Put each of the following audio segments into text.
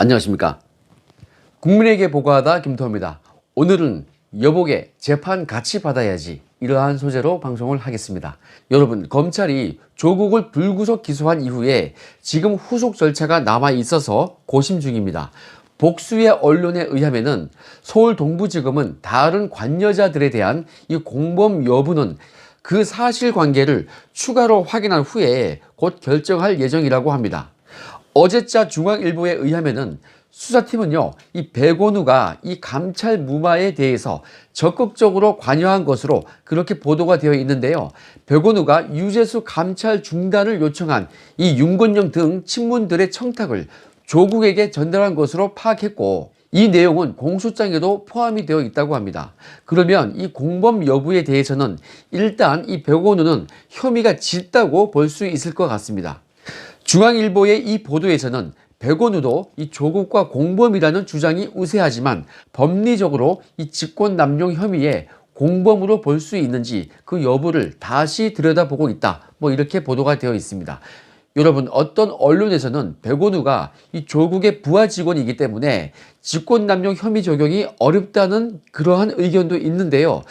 안녕하십니까. 국민에게 보고하다 김토호입니다. 오늘은 여보게 재판 같이 받아야지 이러한 소재로 방송을 하겠습니다. 여러분, 검찰이 조국을 불구속 기소한 이후에 지금 후속 절차가 남아 있어서 고심 중입니다. 복수의 언론에 의하면은 서울 동부지검은 다른 관여자들에 대한 이 공범 여부는 그 사실관계를 추가로 확인한 후에 곧 결정할 예정이라고 합니다. 어제자 중앙일보에 의하면은 수사팀은요, 이 백원우가 이 감찰 무마에 대해서 적극적으로 관여한 것으로 그렇게 보도가 되어 있는데요. 백원우가 유재수 감찰 중단을 요청한 이 윤건영 등 친문들의 청탁을 조국에게 전달한 것으로 파악했고, 이 내용은 공소장에도 포함이 되어 있다고 합니다. 그러면 이 공범 여부에 대해서는 일단 이 백원우는 혐의가 짙다고 볼 수 있을 것 같습니다. 중앙일보의 이 보도에서는 백원우도 이 조국과 공범이라는 주장이 우세하지만 법리적으로 이 직권남용 혐의에 공범으로 볼 수 있는지 그 여부를 다시 들여다보고 있다. 이렇게 보도가 되어 있습니다. 여러분, 어떤 언론에서는 백원우가 이 조국의 부하 직원이기 때문에 직권남용 혐의 적용이 어렵다는 그러한 의견도 있는데요.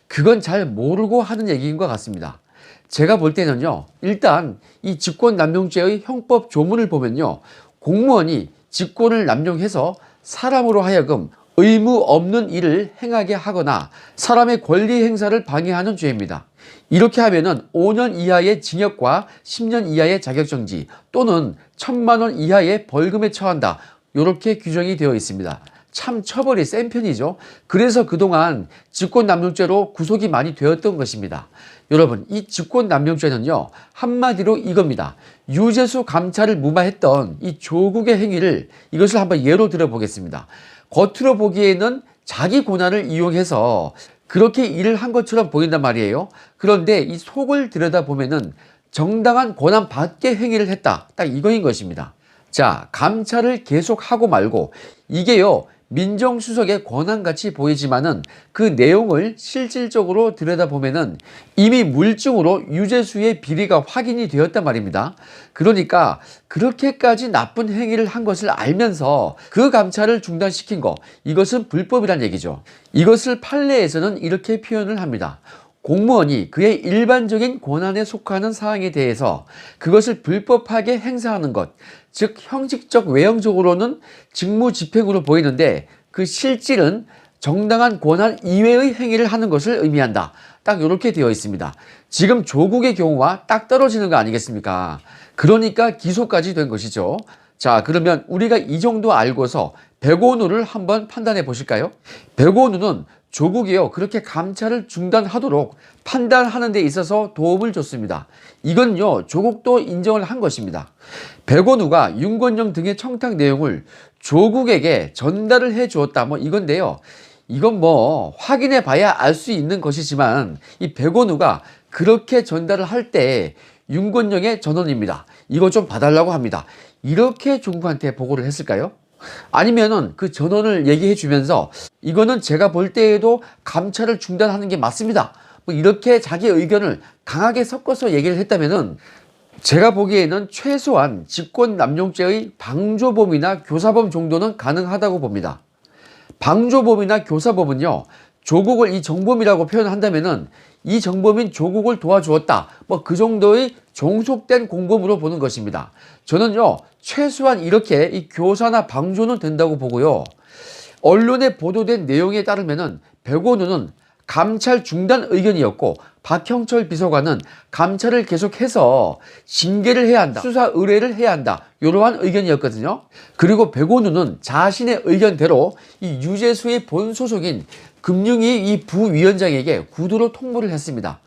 그건 잘 모르고 하는 얘기인 것 같습니다. 제가 볼 때는요, 일단 이 직권남용죄의 형법 조문을 보면요, 공무원이 직권을 남용해서 사람으로 하여금 의무 없는 일을 행하게 하거나 사람의 권리 행사를 방해하는 죄입니다. 이렇게 하면은 5년 이하의 징역과 10년 이하의 자격정지 또는 1,000만 원 이하의 벌금에 처한다. 이렇게 규정이 되어 있습니다. 참 처벌이 센 편이죠. 그래서 그동안 직권남용죄로 구속이 많이 되었던 것입니다. 여러분, 이 직권남용죄는요, 한마디로 이겁니다. 유재수 감찰을 무마했던 이 조국의 행위를 이것을 한번 예로 들어보겠습니다. 겉으로 보기에는 자기 권한을 이용해서 그렇게 일을 한 것처럼 보인단 말이에요. 그런데 이 속을 들여다보면은 정당한 권한 밖의 행위를 했다. 딱 이거인 것입니다. 자, 감찰을 계속하고 말고 이게요, 민정수석의 권한같이 보이지만은 그 내용을 실질적으로 들여다보면은 이미 물증으로 유재수의 비리가 확인이 되었단 말입니다. 그러니까 그렇게까지 나쁜 행위를 한 것을 알면서 그 감찰을 중단시킨 거, 이것은 불법이란 얘기죠. 이것을 판례에서는 이렇게 표현을 합니다. 공무원이 그의 일반적인 권한에 속하는 사항에 대해서 그것을 불법하게 행사하는 것, 즉 형식적 외형적으로는 직무집행으로 보이는데 그 실질은 정당한 권한 이외의 행위를 하는 것을 의미한다. 딱 이렇게 되어 있습니다. 지금 조국의 경우와 딱 떨어지는 거 아니겠습니까? 그러니까 기소까지 된 것이죠. 자, 그러면 우리가 이 정도 알고서 백원우를 한번 판단해 보실까요? 백원우는 조국이요, 그렇게 감찰을 중단하도록 판단하는 데 있어서 도움을 줬습니다. 이건요, 조국도 인정을 한 것입니다. 백원우가 윤건영 등의 청탁 내용을 조국에게 전달을 해 주었다. 이건데요. 이건 확인해 봐야 알 수 있는 것이지만 이 백원우가 그렇게 전달을 할 때 윤건영의 전원입니다. 이거 좀 봐달라고 합니다. 이렇게 조국한테 보고를 했을까요? 아니면은 그 전원을 얘기해 주면서 이거는 제가 볼 때에도 감찰을 중단하는 게 맞습니다. 이렇게 자기 의견을 강하게 섞어서 얘기를 했다면은 제가 보기에는 최소한 직권남용죄의 방조범이나 교사범 정도는 가능하다고 봅니다. 방조범이나 교사범은요, 조국을 이 정범이라고 표현한다면은 이 정범인 조국을 도와주었다. 그 정도의 종속된 공범으로 보는 것입니다. 저는요, 최소한 이렇게 이 교사나 방조는 된다고 보고요. 언론에 보도된 내용에 따르면은 백원우는 감찰 중단 의견이었고 박형철 비서관은 감찰을 계속해서 징계를 해야 한다, 수사 의뢰를 해야 한다, 이러한 의견이었거든요. 그리고 백원우는 자신의 의견대로 이 유재수의 본 소속인 금융위 이 부위원장에게 구두로 통보를 했습니다.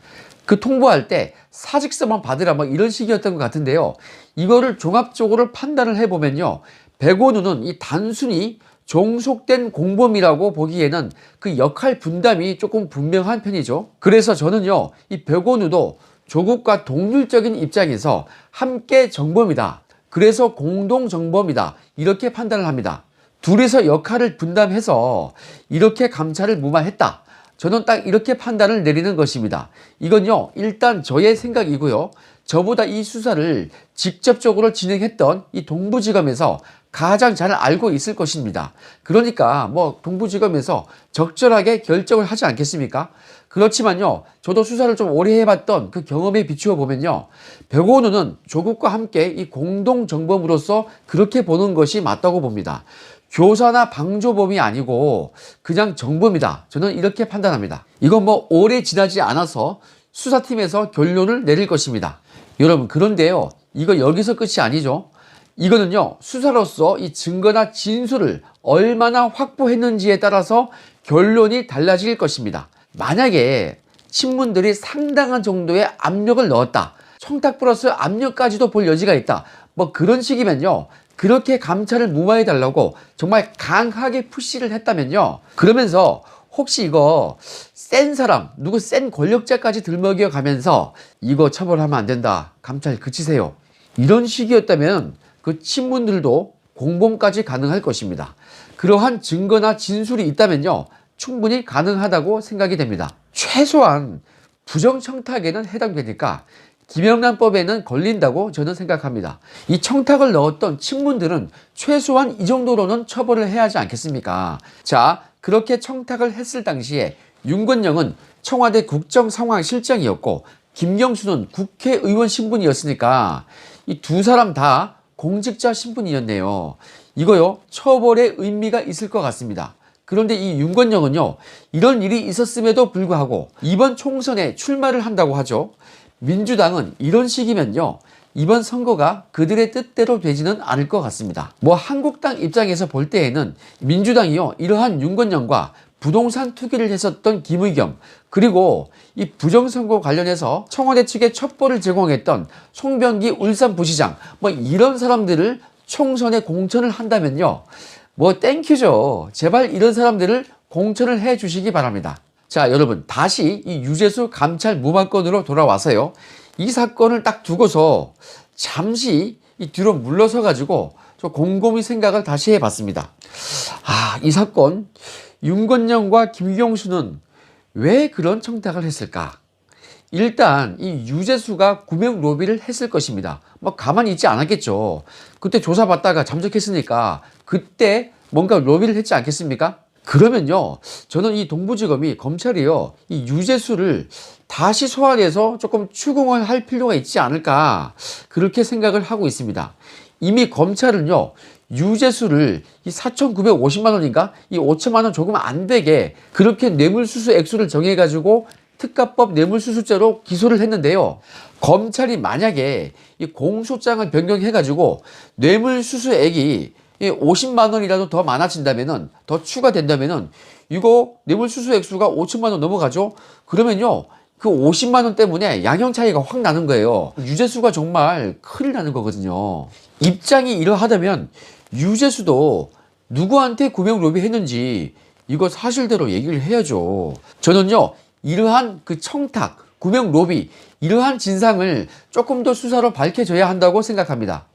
그 통보할 때 사직서만 받으라 이런 식이었던 것 같은데요. 이거를 종합적으로 판단을 해보면요, 백원우는 이 단순히 종속된 공범이라고 보기에는 그 역할 분담이 조금 분명한 편이죠. 그래서 저는요, 이 백원우도 조국과 동률적인 입장에서 함께 정범이다, 그래서 공동 정범이다, 이렇게 판단을 합니다. 둘이서 역할을 분담해서 이렇게 감찰을 무마했다. 저는 딱 이렇게 판단을 내리는 것입니다. 이건요, 일단 저의 생각이고요. 저보다 이 수사를 직접적으로 진행했던 이 동부지검에서 가장 잘 알고 있을 것입니다. 그러니까 뭐 동부지검에서 적절하게 결정을 하지 않겠습니까? 그렇지만요, 저도 수사를 좀 오래 해봤던 그 경험에 비추어 보면요, 백오누는 조국과 함께 이 공동정범으로서 그렇게 보는 것이 맞다고 봅니다. 교사나 방조범이 아니고 그냥 정범이다. 저는 이렇게 판단합니다. 이건 뭐 오래 지나지 않아서 수사팀에서 결론을 내릴 것입니다. 여러분, 그런데요, 이거 여기서 끝이 아니죠. 이거는요, 수사로서 이 증거나 진술을 얼마나 확보했는지에 따라서 결론이 달라질 것입니다. 만약에 친문들이 상당한 정도의 압력을 넣었다, 청탁 플러스 압력까지도 볼 여지가 있다, 뭐 그런 식이면요, 그렇게 감찰을 무마해 달라고 정말 강하게 푸시를 했다면요, 그러면서 혹시 이거 센 사람, 누구 센 권력자까지 들먹여 가면서 이거 처벌하면 안 된다, 감찰 그치세요, 이런 식이었다면 그 친문들도 공범까지 가능할 것입니다. 그러한 증거나 진술이 있다면요, 충분히 가능하다고 생각이 됩니다. 최소한 부정청탁에는 해당되니까 김영란법에는 걸린다고 저는 생각합니다. 이 청탁을 넣었던 친문들은 최소한 이 정도로는 처벌을 해야 하지 않겠습니까? 자, 그렇게 청탁을 했을 당시에 윤건영은 청와대 국정상황실장이었고 김경수는 국회의원 신분이었으니까 이 두 사람 다 공직자 신분이었네요. 이거요, 처벌의 의미가 있을 것 같습니다. 그런데 이 윤건영은요, 이런 일이 있었음에도 불구하고 이번 총선에 출마를 한다고 하죠. 민주당은 이런 식이면요, 이번 선거가 그들의 뜻대로 되지는 않을 것 같습니다. 뭐 한국당 입장에서 볼 때에는 민주당이요, 이러한 윤건영과 부동산 투기를 했었던 김의겸, 그리고 이 부정선거 관련해서 청와대 측에 첩보를 제공했던 송병기 울산부시장, 뭐 이런 사람들을 총선에 공천을 한다면요, 뭐 땡큐죠. 제발 이런 사람들을 공천을 해 주시기 바랍니다. 자, 여러분, 다시 이 유재수 감찰 무마건으로 돌아와서요, 이 사건을 딱 두고서 잠시 이 뒤로 물러서 가지고 저 곰곰이 생각을 다시 해봤습니다. 이 사건, 윤건영과 김경수는 왜 그런 청탁을 했을까? 일단 이 유재수가 구명 로비를 했을 것입니다. 뭐 가만히 있지 않았겠죠. 그때 조사받다가 잠적했으니까 그때 뭔가 로비를 했지 않겠습니까? 그러면요, 저는 이 동부지검이, 검찰이요, 이 유재수를 다시 소환해서 조금 추궁을 할 필요가 있지 않을까, 그렇게 생각을 하고 있습니다. 이미 검찰은요, 유재수를 이 4,950만 원인가? 이 5천만 원 조금 안 되게 그렇게 뇌물수수 액수를 정해가지고 특가법 뇌물수수죄로 기소를 했는데요. 검찰이 만약에 이 공소장을 변경해가지고 뇌물수수액이 50만 원이라도 더 많아진다면은, 더 추가된다면은, 이거 뇌물수수 액수가 5천만 원 넘어가죠? 그러면요, 그 50만 원 때문에 양형 차이가 확 나는 거예요. 유재수가 정말 큰일 나는 거거든요. 입장이 이러하다면 유재수도 누구한테 구명 로비 했는지 이거 사실대로 얘기를 해야죠. 저는요, 이러한 그 청탁, 구명 로비, 이러한 진상을 조금 더 수사로 밝혀져야 한다고 생각합니다.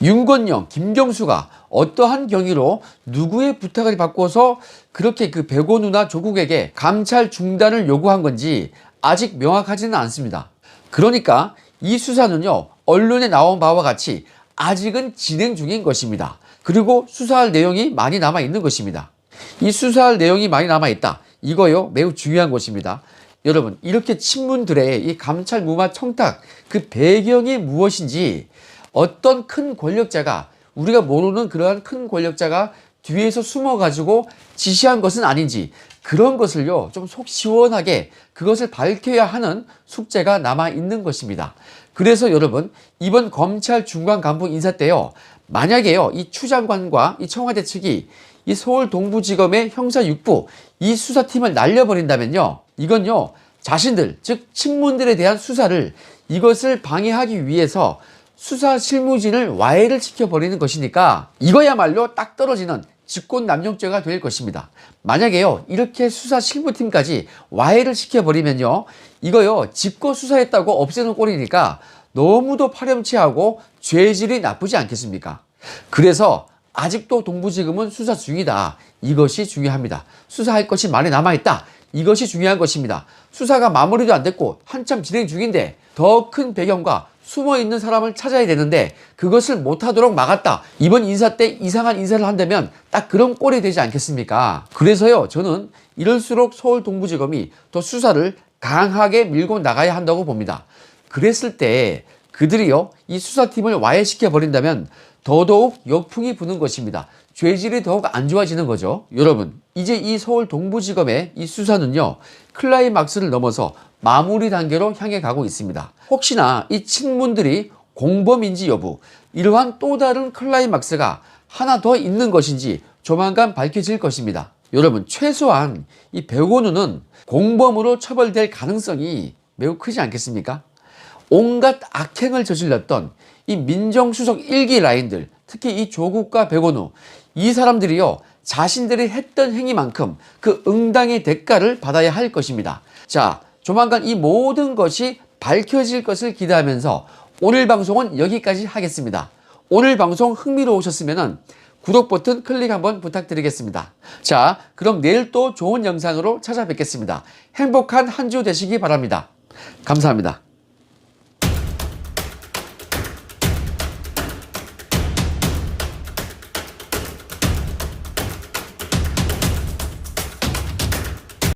윤건영, 김경수가 어떠한 경위로 누구의 부탁을 받고서 그렇게 그 백오누나 조국에게 감찰 중단을 요구한 건지 아직 명확하지는 않습니다. 그러니까 이 수사는요, 언론에 나온 바와 같이 아직은 진행 중인 것입니다. 그리고 수사할 내용이 많이 남아 있는 것입니다. 이 수사할 내용이 많이 남아 있다, 이거요, 매우 중요한 것입니다. 여러분, 이렇게 친문들의 이 감찰 무마 청탁, 그 배경이 무엇인지, 어떤 큰 권력자가, 우리가 모르는 그러한 큰 권력자가 뒤에서 숨어가지고 지시한 것은 아닌지, 그런 것을요, 좀 속 시원하게 그것을 밝혀야 하는 숙제가 남아 있는 것입니다. 그래서 여러분, 이번 검찰 중간 간부 인사 때요, 만약에요, 이 추 장관과 이 청와대 측이 이 서울 동부지검의 형사 6부 이 수사팀을 날려버린다면요, 이건요, 자신들, 즉 친문들에 대한 수사를, 이것을 방해하기 위해서 수사 실무진을 와해를 시켜버리는 것이니까 이거야말로 딱 떨어지는 직권남용죄가 될 것입니다. 만약에요, 이렇게 수사 실무팀까지 와해를 시켜버리면요, 이거요, 직권 수사했다고 없애는 꼴이니까 너무도 파렴치하고 죄질이 나쁘지 않겠습니까? 그래서 아직도 동부지검은 수사 중이다, 이것이 중요합니다. 수사할 것이 많이 남아있다, 이것이 중요한 것입니다. 수사가 마무리도 안 됐고 한참 진행 중인데 더 큰 배경과 숨어 있는 사람을 찾아야 되는데 그것을 못하도록 막았다. 이번 인사 때 이상한 인사를 한다면 딱 그런 꼴이 되지 않겠습니까? 그래서요, 저는 이럴수록 서울동부지검이 더 수사를 강하게 밀고 나가야 한다고 봅니다. 그랬을 때 그들이요, 이 수사팀을 와해시켜 버린다면 더더욱 역풍이 부는 것입니다. 죄질이 더욱 안 좋아지는 거죠. 여러분, 이제 이 서울 동부지검의 이 수사는요, 클라이막스를 넘어서 마무리 단계로 향해 가고 있습니다. 혹시나 이 친문들이 공범인지 여부, 이러한 또 다른 클라이막스가 하나 더 있는 것인지 조만간 밝혀질 것입니다. 여러분, 최소한 이 백원우는 공범으로 처벌될 가능성이 매우 크지 않겠습니까? 온갖 악행을 저질렀던 이 민정수석 1기 라인들, 특히 이 조국과 백원우, 이 사람들이요, 자신들이 했던 행위만큼 그 응당의 대가를 받아야 할 것입니다. 자, 조만간 이 모든 것이 밝혀질 것을 기대하면서 오늘 방송은 여기까지 하겠습니다. 오늘 방송 흥미로우셨으면 구독 버튼 클릭 한번 부탁드리겠습니다. 자, 그럼 내일 또 좋은 영상으로 찾아뵙겠습니다. 행복한 한 주 되시기 바랍니다. 감사합니다.